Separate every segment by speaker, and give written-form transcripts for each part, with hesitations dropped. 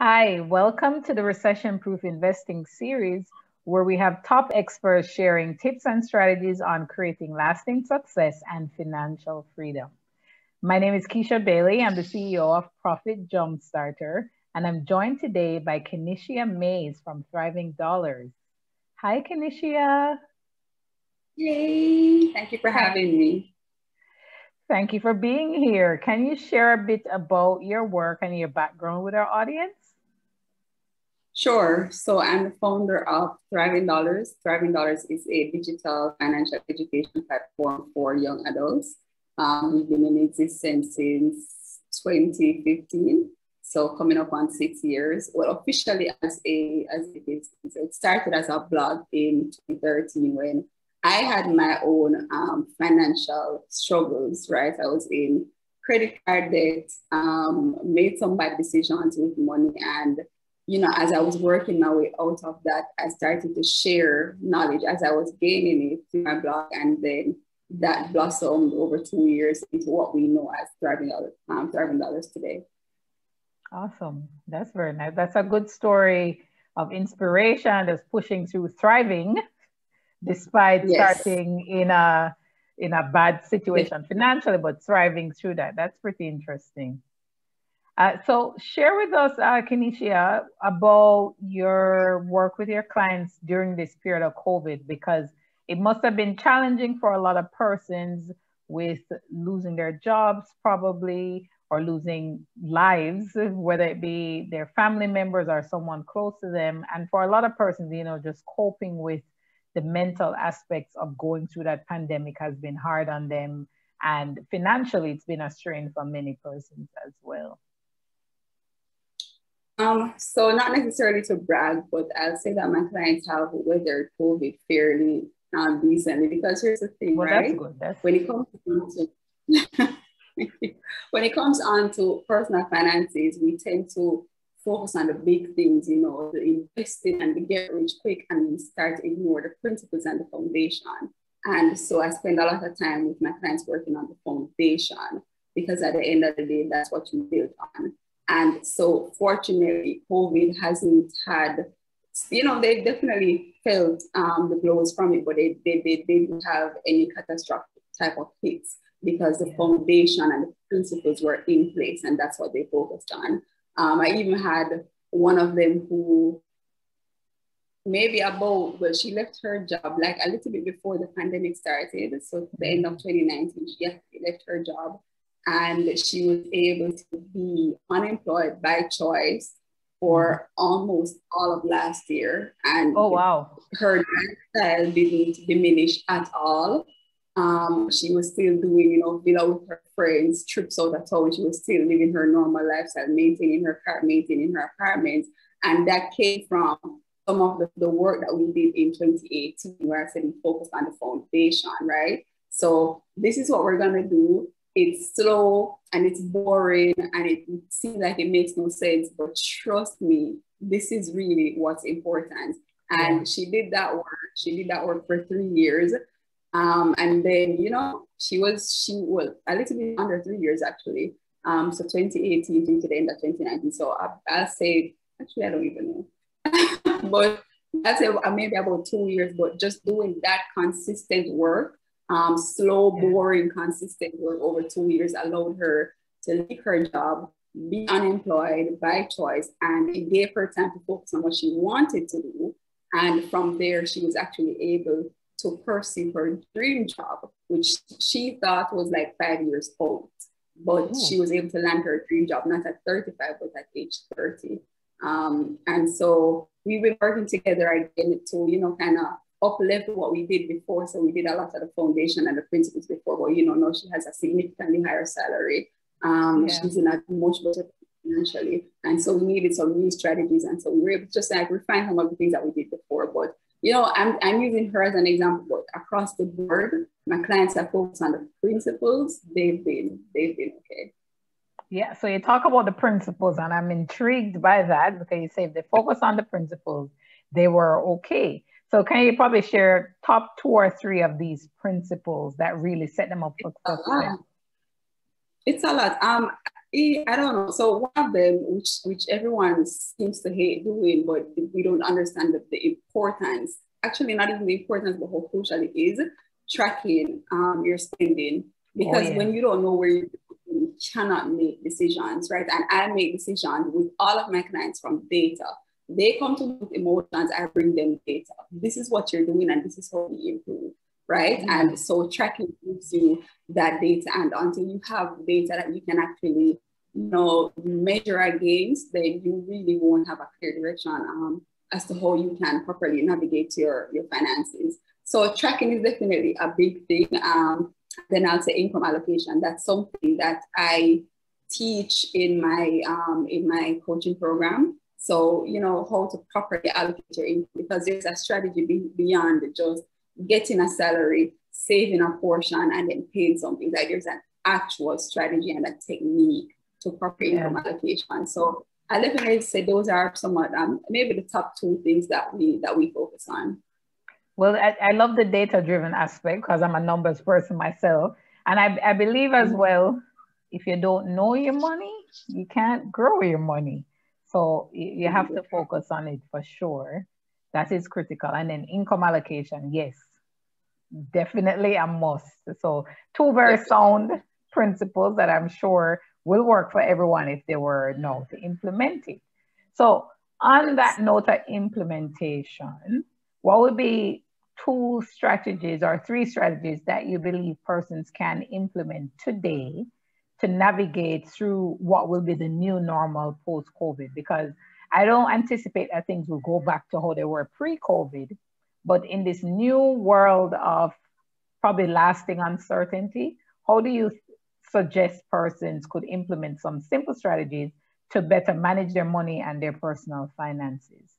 Speaker 1: Hi, welcome to the Recession Proof Investing series, where we have top experts sharing tips and strategies on creating lasting success and financial freedom. My name is Keisha Bailey. I'm the CEO of Profit Jumpstarter, and I'm joined today by Kenishia Mais from Thriving Dollars. Hi, Kenishia.
Speaker 2: Yay! Thank you for having me.
Speaker 1: Thank you for being here. Can you share a bit about your work and your background with our audience?
Speaker 2: Sure. So I'm the founder of Thriving Dollars. Thriving Dollars is a digital financial education platform for young adults. We've been in existence since 2015. So coming up on 6 years. Well, officially as a business. So it started as a blog in 2013 when I had my own financial struggles, right? I was in credit card debt, made some bad decisions with money, and as I was working my way out of that, I started to share knowledge as I was gaining it through my blog, and then that blossomed over 2 years into what we know as Thriving Dollars today.
Speaker 1: Awesome. That's very nice. That's a good story of inspiration that's pushing through thriving despite starting in a bad situation financially, but thriving through that. That's pretty interesting. So share with us, Kenishia, about your work with your clients during this period of COVID, because it must have been challenging for a lot of persons with losing their jobs probably, or losing lives, whether it be their family members or someone close to them. And for a lot of persons, just coping with the mental aspects of going through that pandemic has been hard on them. And financially, it's been a strain for many persons as well.
Speaker 2: So not necessarily to brag, but I'll say that my clients have weathered COVID fairly decently, because here's the thing, right? When it comes to when it comes on to personal finances, we tend to focus on the big things, the investing and the get rich quick, and we start to ignore the principles and the foundation. And so I spend a lot of time with my clients working on the foundation, because at the end of the day, that's what you build on. And so fortunately, COVID hasn't had, they definitely felt the blows from it, but they didn't have any catastrophic type of hits, because the foundation and the principles were in place, and that's what they focused on. I even had one of them who she left her job like a little bit before the pandemic started. So at the end of 2019, she left her job, and she was able to be unemployed by choice for almost all of last year. And her lifestyle didn't diminish at all. She was still doing, villa with her friends, trips out of town. She was still living her normal lifestyle, maintaining her car, maintaining her apartment. And that came from some of the work that we did in 2018, where I said we focused on the foundation, right? So this is what we're going to do. It's slow and it's boring and it seems like it makes no sense, but trust me, this is really what's important. And she did that work. She did that work for 3 years. And then, she was a little bit under 3 years actually. So 2018 to the end of 2019. So I'll say, actually, I don't even know. But I'd say maybe about 2 years, but just doing that consistent work, slow, boring, consistent work over 2 years allowed her to leave her job, be unemployed by choice, and it gave her time to focus on what she wanted to do. And from there, she was actually able to pursue her dream job, which she thought was like 5 years old. But she was able to land her dream job, not at 35, but at age 30. And so we've been working together again to, kind of up-level what we did before. So we did a lot of the foundation and the principles before, but, now she has a significantly higher salary. She's in a much better financially. And so we needed some new strategies. And so we were able to just like refine some of the things that we did before. But I'm using her as an example, but across the board, my clients are focused on the principles. They've been okay.
Speaker 1: Yeah, so you talk about the principles, and I'm intrigued by that, because you say if they focus on the principles, they were okay. So can you probably share top 2 or 3 of these principles that really set them up for success?
Speaker 2: It's a lot. I don't know. So one of them, which everyone seems to hate doing, but we don't understand the importance. Actually, not even the importance, but how crucial it is tracking your spending. Because when you don't know where you cannot make decisions, right? And I make decisions with all of my clients from data. They come to me with emotions, I bring them data. This is what you're doing, and this is how we improve, right? And so tracking gives you that data, and until you have data that you can actually, measure against, then you really won't have a clear direction as to how you can properly navigate your finances. So tracking is definitely a big thing. Then I'll say income allocation. That's something that I teach in my coaching program. So, how to properly allocate your income, because there's a strategy beyond just getting a salary, saving a portion, and then paying something. Like there's an actual strategy and a technique to proper income allocation. So I definitely say those are somewhat maybe the top two things that we focus on.
Speaker 1: Well, I love the data-driven aspect because I'm a numbers person myself. And I believe as well, if you don't know your money, you can't grow your money. So you have to focus on it for sure. That is critical. And then income allocation, yes, definitely a must. So two very sound principles that I'm sure will work for everyone if they were now to implement it. So on that note of implementation, what would be two strategies or three strategies that you believe persons can implement today to navigate through what will be the new normal post-COVID? Because I don't anticipate that things will go back to how they were pre-COVID, but in this new world of probably lasting uncertainty, how do you suggest persons could implement some simple strategies to better manage their money and their personal finances?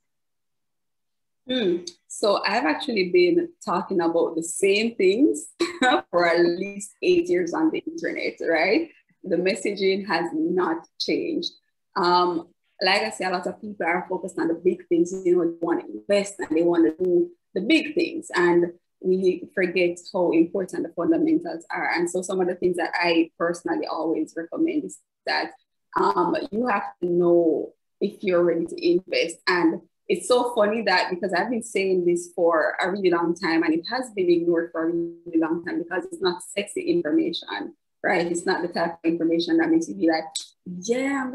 Speaker 2: So I've actually been talking about the same things for at least 8 years on the internet, right? The messaging has not changed. Like I say, a lot of people are focused on the big things. They want to invest and they want to do the big things. And we forget how important the fundamentals are. And so some of the things that I personally always recommend is that you have to know if you're ready to invest. And it's so funny that because I've been saying this for a really long time and it has been ignored for a really long time because it's not sexy information, right? It's not the type of information that makes you be like, yeah, I'm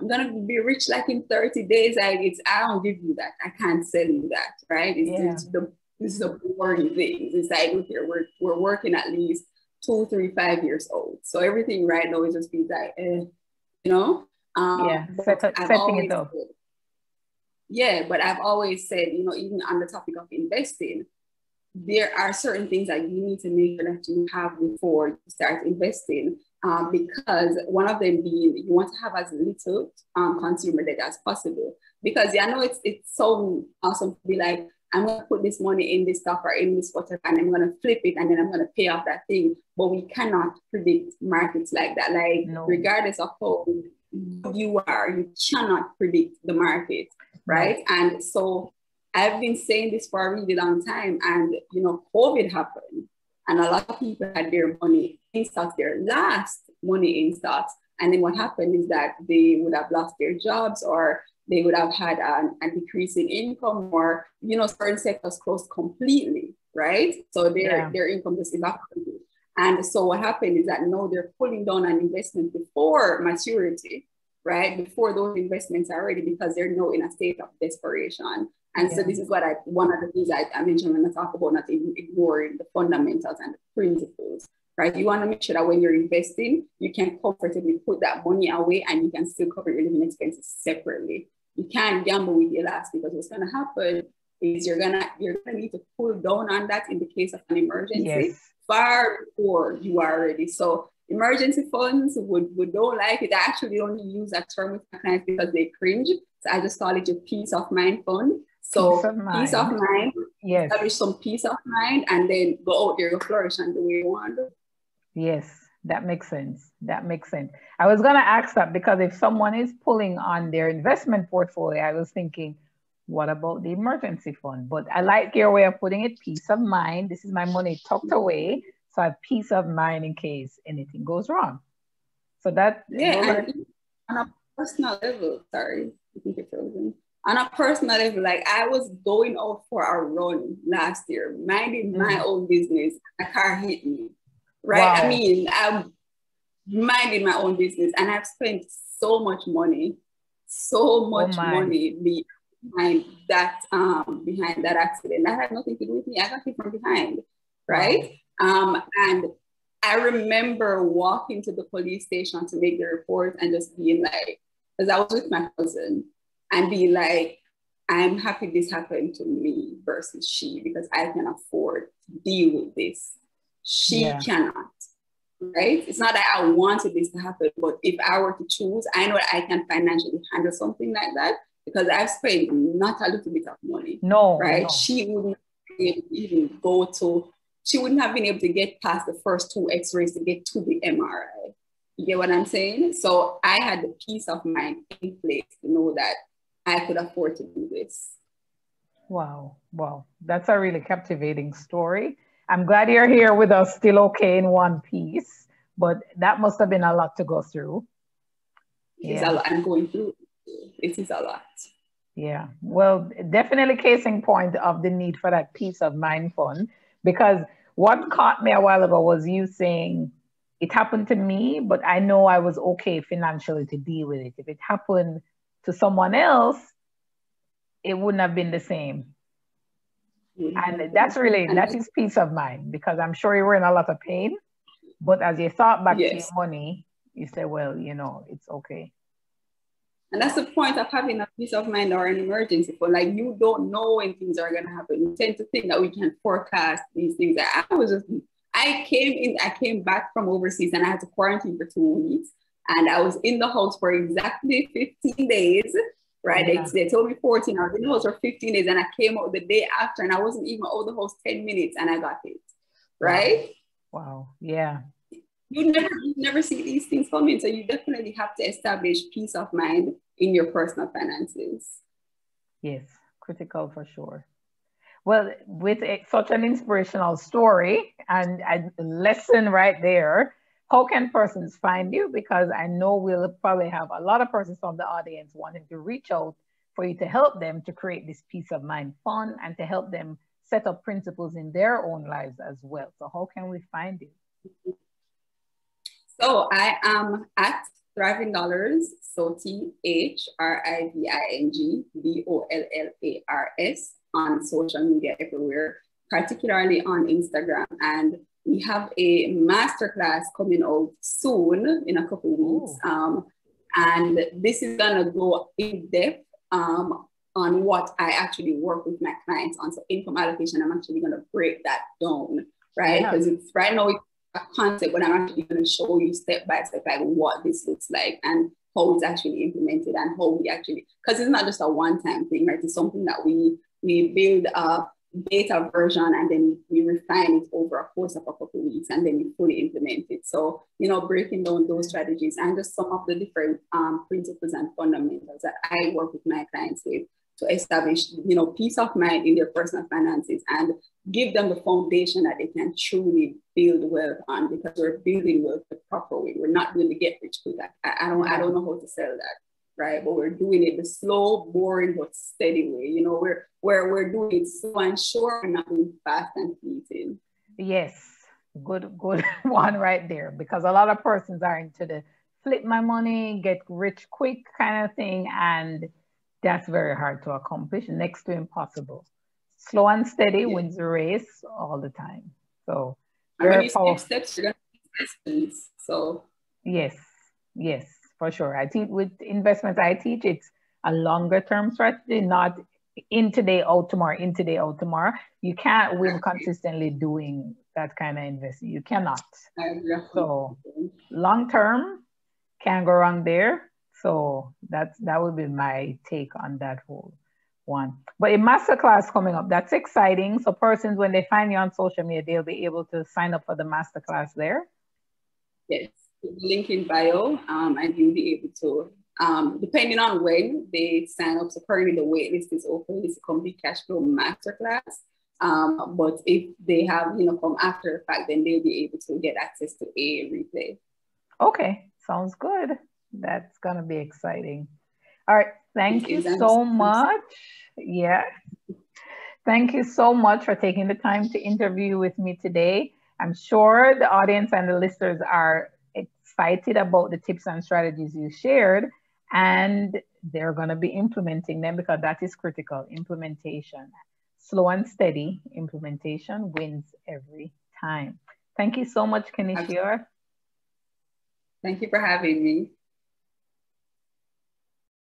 Speaker 2: gonna be rich like in 30 days. I don't give you that. I can't sell you that, right? It's the boring thing. It's like, look here, we're working at least 2, 3, 5 years old. So everything right now is just be like,
Speaker 1: setting it up.
Speaker 2: Yeah, but I've always said, even on the topic of investing, there are certain things that you need to make sure that you have before you start investing. Because one of them being you want to have as little consumer debt as possible. Because I know it's so awesome to be like, I'm going to put this money in this stock or in this whatever, and I'm going to flip it, and then I'm going to pay off that thing. But we cannot predict markets like that. Regardless of how good you are, you cannot predict the market, right? And so I've been saying this for a really long time, and COVID happened, and a lot of people had their money in stocks, their last money in stocks, and then what happened is that they would have lost their jobs, or they would have had a decrease in income, or certain sectors closed completely, right? So their income just evaporated. And so what happened is that now they're pulling down on investment before maturity, right? Before those investments are ready, because they're now in a state of desperation. And so this is what one of the things I mentioned when I talk about not ignoring the fundamentals and the principles, right? You want to make sure that when you're investing, you can comfortably put that money away and you can still cover your living expenses separately. You can't gamble with your last, because what's going to happen is you're gonna need to pull down on that in the case of an emergency far before you are ready. So emergency funds would don't like it. I actually only use that term with my clients because they cringe. So I just call it your peace of mind fund. So peace of mind, establish some peace of mind, and then go out there and flourish and do what you want.
Speaker 1: Yes, that makes sense. That makes sense. I was going to ask that because if someone is pulling on their investment portfolio, I was thinking, what about the emergency fund? But I like your way of putting it, peace of mind. This is my money tucked away, so I have peace of mind in case anything goes wrong. So that,
Speaker 2: and on a personal level, sorry, I think you're frozen. On a personal level, like I was going out for a run last year, minding my own business. A car hit me, right?
Speaker 1: Wow.
Speaker 2: I mean, I'm minding my own business, and I've spent so much money behind that accident. That had nothing to do with me. I got hit from behind, right? Wow. And I remember walking to the police station to make the report and just being like, because I was with my cousin, and being like, I'm happy this happened to me versus she, because I can afford to deal with this. She cannot, right? It's not that I wanted this to happen, but if I were to choose, I know that I can financially handle something like that, because I've spent not a little bit of money, right? No. She wouldn't even she wouldn't have been able to get past the first 2 x-rays to get to the MRI. You get what I'm saying? So I had the peace of mind in place to know that I could afford to do this.
Speaker 1: Wow. Wow. That's a really captivating story. I'm glad you're here with us, still okay in one piece, but that must have been a lot to go through.
Speaker 2: It's a lot I'm going through. It is a lot.
Speaker 1: Yeah. Well, definitely case in point of the need for that peace of mind fund, because what caught me a while ago was you saying, it happened to me, but I know I was okay financially to deal with it. If it happened to someone else, it wouldn't have been the same. And that is peace of mind, because I'm sure you were in a lot of pain, but as you thought back to your money, you say, well, it's okay.
Speaker 2: And that's the point of having a peace of mind or an emergency fund. Like, you don't know when things are going to happen. You tend to think that we can forecast these things. I came back from overseas and I had to quarantine for 2 weeks. And I was in the house for exactly 15 days, right? Yeah. They told me 14. I was in the house for 15 days and I came out the day after and I wasn't even out of the house 10 minutes and I got it, right?
Speaker 1: Wow. Yeah.
Speaker 2: You never see these things coming. So you definitely have to establish peace of mind in your personal finances.
Speaker 1: Yes, critical for sure. Well, with such an inspirational story and a lesson right there, how can persons find you? Because I know we'll probably have a lot of persons from the audience wanting to reach out for you to help them to create this peace of mind fund and to help them set up principles in their own lives as well. So how can we find you?
Speaker 2: So I am at Thriving Dollars, so THRIVING on social media everywhere, particularly on Instagram. And we have a masterclass coming out soon in a couple of weeks. And this is gonna go in depth on what I actually work with my clients on. So income allocation, I'm actually gonna break that down, right? Because it's right now, a concept, but I'm actually going to show you step by step like what this looks like and how it's actually implemented and how we actually, because it's not just a one-time thing, right? It's something that we build a beta version and then we refine it over a course of a couple of weeks and then we fully implement it. So, breaking down those strategies and just some of the different principles and fundamentals that I work with my clients with to establish, peace of mind in their personal finances and give them the foundation that they can truly build wealth on, because we're building wealth the proper way. We're not going to get rich quick. I don't know how to sell that, right? But we're doing it the slow, boring, but steady way. We're doing it slow and sure and not doing fast and fleeting.
Speaker 1: Yes, good one right there, because a lot of persons are into the flip my money, get rich quick kind of thing, and that's very hard to accomplish, next to impossible. Slow and steady wins the race all the time. So
Speaker 2: very powerful steps. You're gonna so
Speaker 1: yes, for sure. I teach with investments. I teach it's a longer term strategy, not in today, out tomorrow, in today, out tomorrow. You can't win consistently doing that kind of investing. You cannot. So long term, can't go wrong there. So that would be my take on that whole one. But a masterclass coming up, that's exciting. So persons, when they find you on social media, they'll be able to sign up for the masterclass there.
Speaker 2: Yes, link in bio, and you'll be able to, depending on when they sign up. So currently the wait list is open. It's a complete cash flow masterclass. But if they have, come after the fact, then they'll be able to get access to a replay.
Speaker 1: Okay, Sounds good. That's going to be exciting. All right. Thank you
Speaker 2: I'm
Speaker 1: so much. Yeah. Thank you so much for taking the time to interview with me today. I'm sure the audience and the listeners are excited about the tips and strategies you shared, and they're going to be implementing them because that is critical. Implementation. Slow and steady implementation wins every time. Thank you so much, Kenishia.
Speaker 2: Thank you for having me.